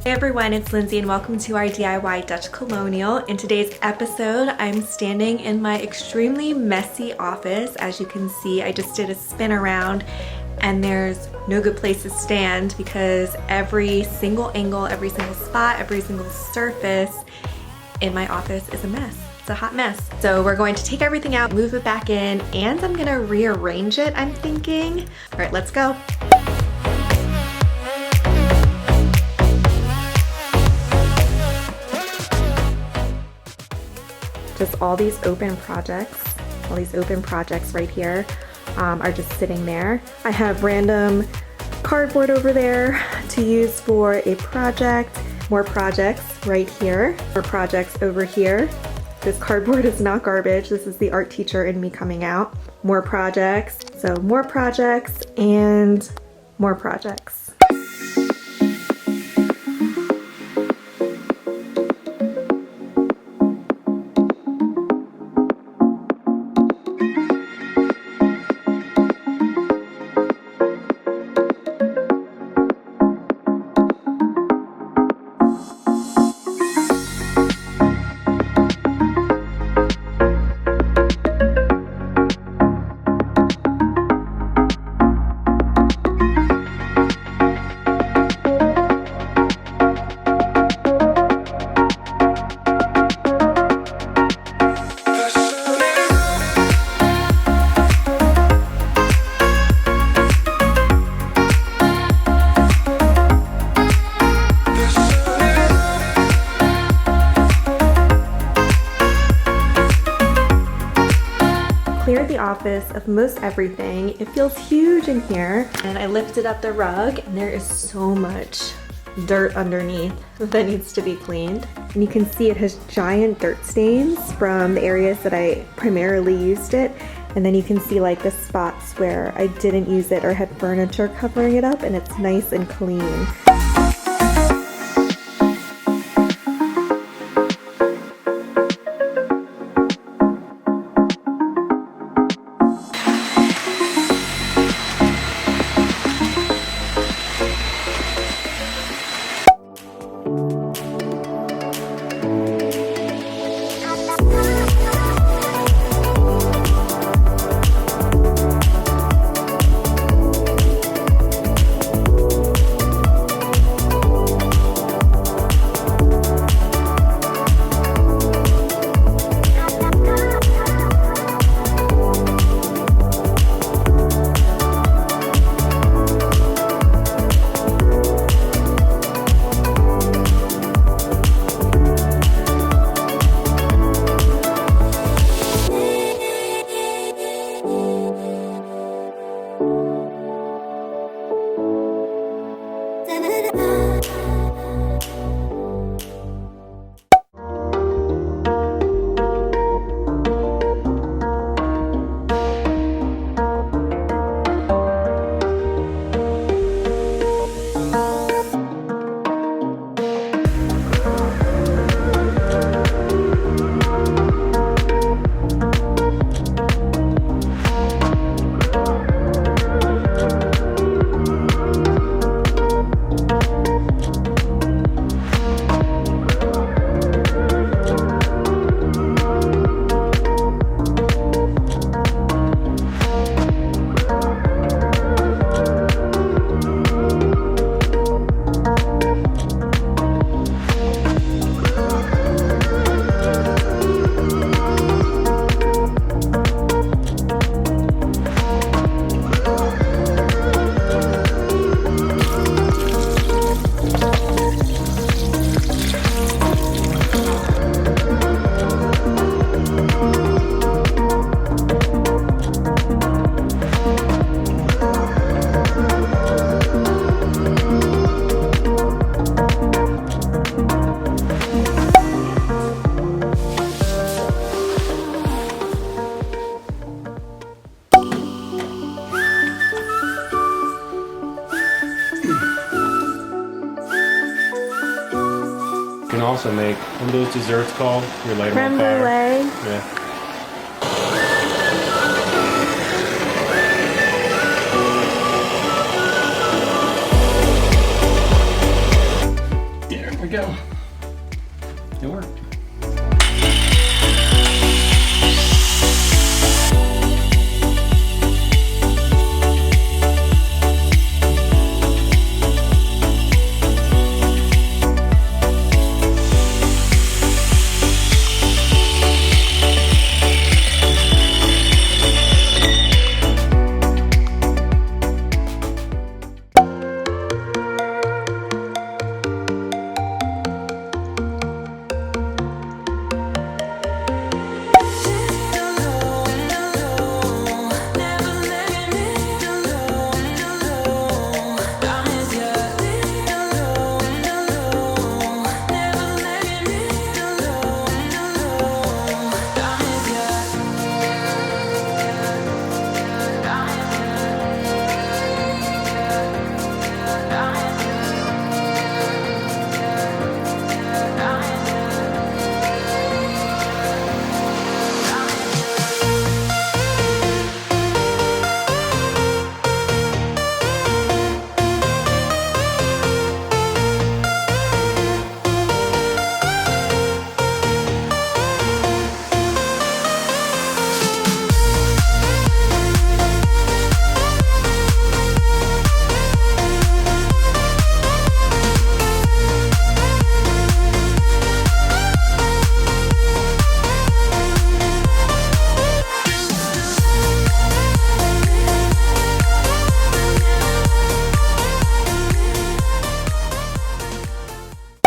Hey everyone, it's Lindsay and welcome to our DIY Dutch Colonial. In today's episode, I'm standing in my extremely messy office. As you can see, I just did a spin around and there's no good place to stand because every single angle, every single spot, every single surface in my office is a mess. It's a hot mess. So we're going to take everything out, move it back in, and I'm gonna rearrange it, I'm thinking. All right, let's go. Just all these open projects right here are just sitting there. I have random cardboard over there to use for a project, more projects right here, more projects over here. This cardboard is not garbage. This is the art teacher in me coming out. More projects, so more projects and more projects. Cleared the office of most everything. It feels huge in here. And I lifted up the rug and there is so much dirt underneath that needs to be cleaned. And you can see it has giant dirt stains from the areas that I primarily used it. And then you can see like the spots where I didn't use it or had furniture covering it up, and it's nice and clean. You can also make one of those desserts called your light Creme on fire. brulee. Yeah.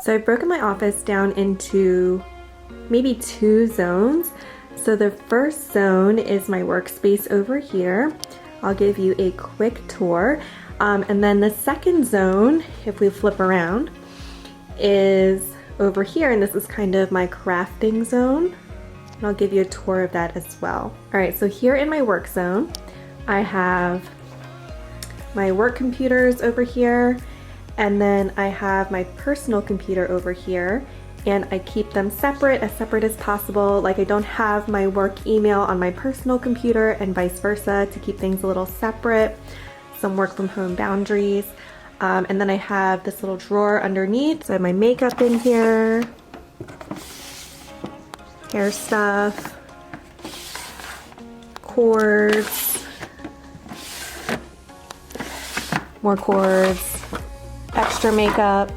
So I've broken my office down into maybe 2 zones. So the first zone is my workspace over here. I'll give you a quick tour. And then the second zone, if we flip around, is over here, and this is kind of my crafting zone. And I'll give you a tour of that as well. All right, so here in my work zone, I have my work computers over here, and then I have my personal computer over here, and I keep them separate as possible. Like I don't have my work email on my personal computer and vice versa, to keep things a little separate. Some work from home boundaries. And then I have this little drawer underneath. So I have my makeup in here, hair stuff, cords, more cords, extra makeup,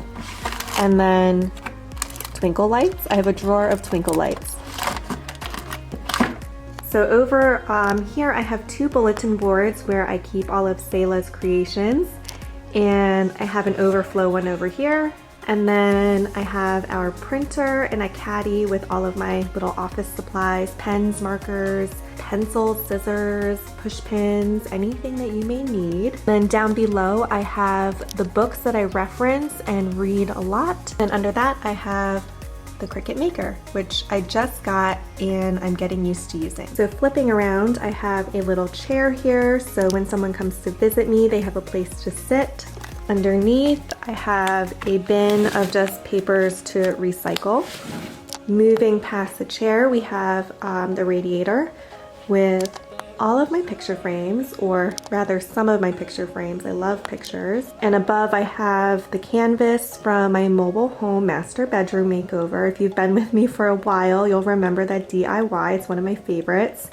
and then twinkle lights. I have a drawer of twinkle lights. So over here I have 2 bulletin boards where I keep all of Sayla's creations, and I have an overflow one over here, and then I have our printer and a caddy with all of my little office supplies, pens, markers, pencils, scissors, push pins, anything that you may need. Then down below I have the books that I reference and read a lot, and under that I have the Cricut Maker, which I just got and I'm getting used to using. So flipping around, I have a little chair here, so when someone comes to visit me, they have a place to sit. Underneath, I have a bin of just papers to recycle. Moving past the chair, we have the radiator with all of my picture frames, or rather some of my picture frames. I love pictures. And above I have the canvas from my mobile home master bedroom makeover. If you've been with me for a while, you'll remember that DIY. It's one of my favorites.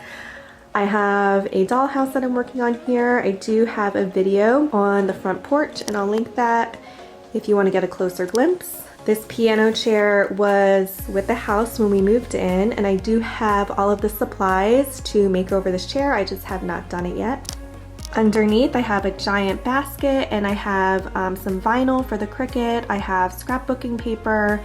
I have a dollhouse that I'm working on here. I do have a video on the front porch, and I'll link that if you want to get a closer glimpse. This piano chair was with the house when we moved in, and I do have all of the supplies to make over this chair. I just have not done it yet. Underneath, I have a giant basket, and I have some vinyl for the Cricut. I have scrapbooking paper.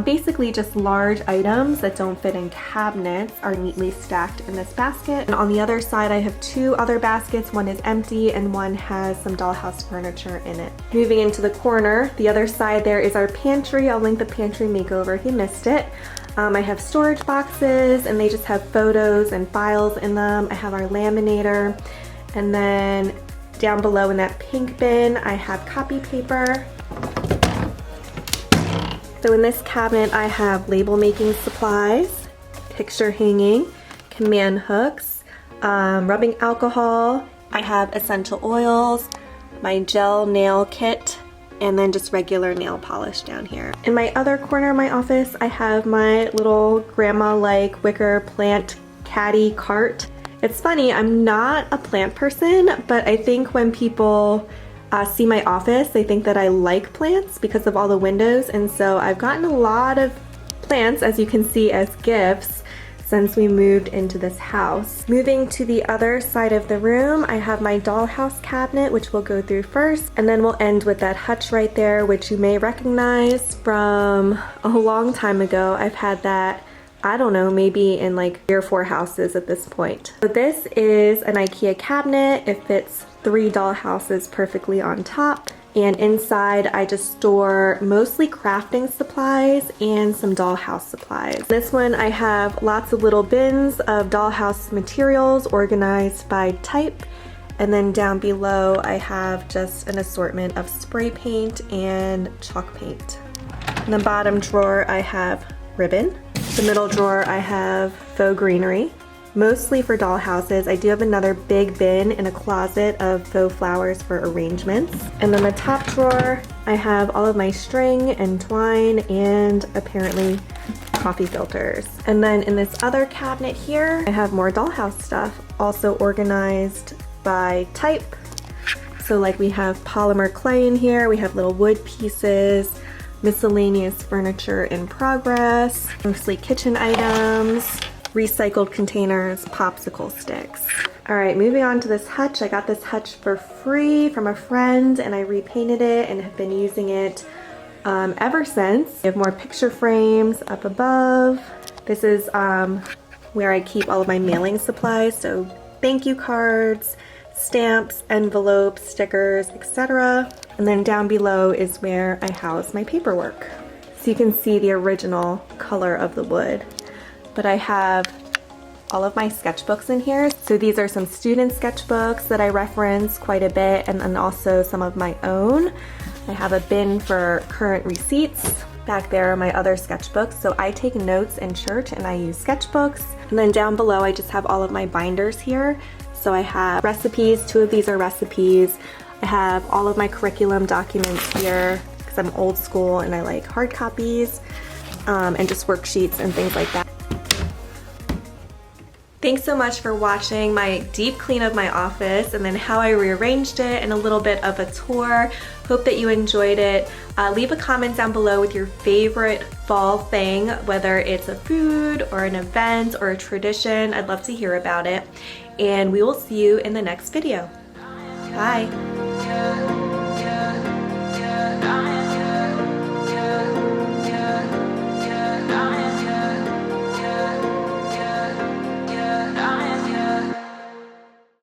Basically just large items that don't fit in cabinets are neatly stacked in this basket. And on the other side I have 2 other baskets. One is empty and one has some dollhouse furniture in it. Moving into the corner, the other side there is our pantry. I'll link the pantry makeover if you missed it. I have storage boxes, and they just have photos and files in them. I have our laminator, and then down below in that pink bin I have copy paper. So in this cabinet I have label making supplies, picture hanging, command hooks, rubbing alcohol. I have essential oils, my gel nail kit, and then just regular nail polish down here. In my other corner of my office I have my little grandma-like wicker plant caddy cart. It's funny, I'm not a plant person, but I think when people see my office, they think that I like plants because of all the windows, and so I've gotten a lot of plants, as you can see, as gifts since we moved into this house. Moving to the other side of the room, I have my dollhouse cabinet, which we'll go through first, and then we'll end with that hutch right there, which you may recognize from a long time ago. I've had that, I don't know, maybe in like 3 or 4 houses at this point. So this is an IKEA cabinet. It fits 3 dollhouses perfectly on top, and inside I just store mostly crafting supplies and some dollhouse supplies. This one I have lots of little bins of dollhouse materials organized by type, and then down below I have just an assortment of spray paint and chalk paint. In the bottom drawer I have ribbon. The middle drawer I have faux greenery, mostly for dollhouses. I do have another big bin in a closet of faux flowers for arrangements. And then the top drawer, I have all of my string and twine and apparently coffee filters. And then in this other cabinet here, I have more dollhouse stuff, also organized by type. So like we have polymer clay in here, we have little wood pieces, miscellaneous furniture in progress, mostly kitchen items, recycled containers, popsicle sticks. All right, moving on to this hutch. I got this hutch for free from a friend, and I repainted it and have been using it ever since. We have more picture frames up above. This is where I keep all of my mailing supplies, so thank you cards, stamps, envelopes, stickers, etc. And then down below is where I house my paperwork. So you can see the original color of the wood. But I have all of my sketchbooks in here. So these are some student sketchbooks that I reference quite a bit, and then also some of my own. I have a bin for current receipts. Back there are my other sketchbooks. So I take notes in church and I use sketchbooks. And then down below I just have all of my binders here. So I have recipes, 2 of these are recipes. I have all of my curriculum documents here because I'm old school and I like hard copies, and just worksheets and things like that. Thanks so much for watching my deep clean of my office and then how I rearranged it and a little bit of a tour. Hope that you enjoyed it. Leave a comment down below with your favorite fall thing, whether it's a food or an event or a tradition. I'd love to hear about it. And we will see you in the next video. Bye.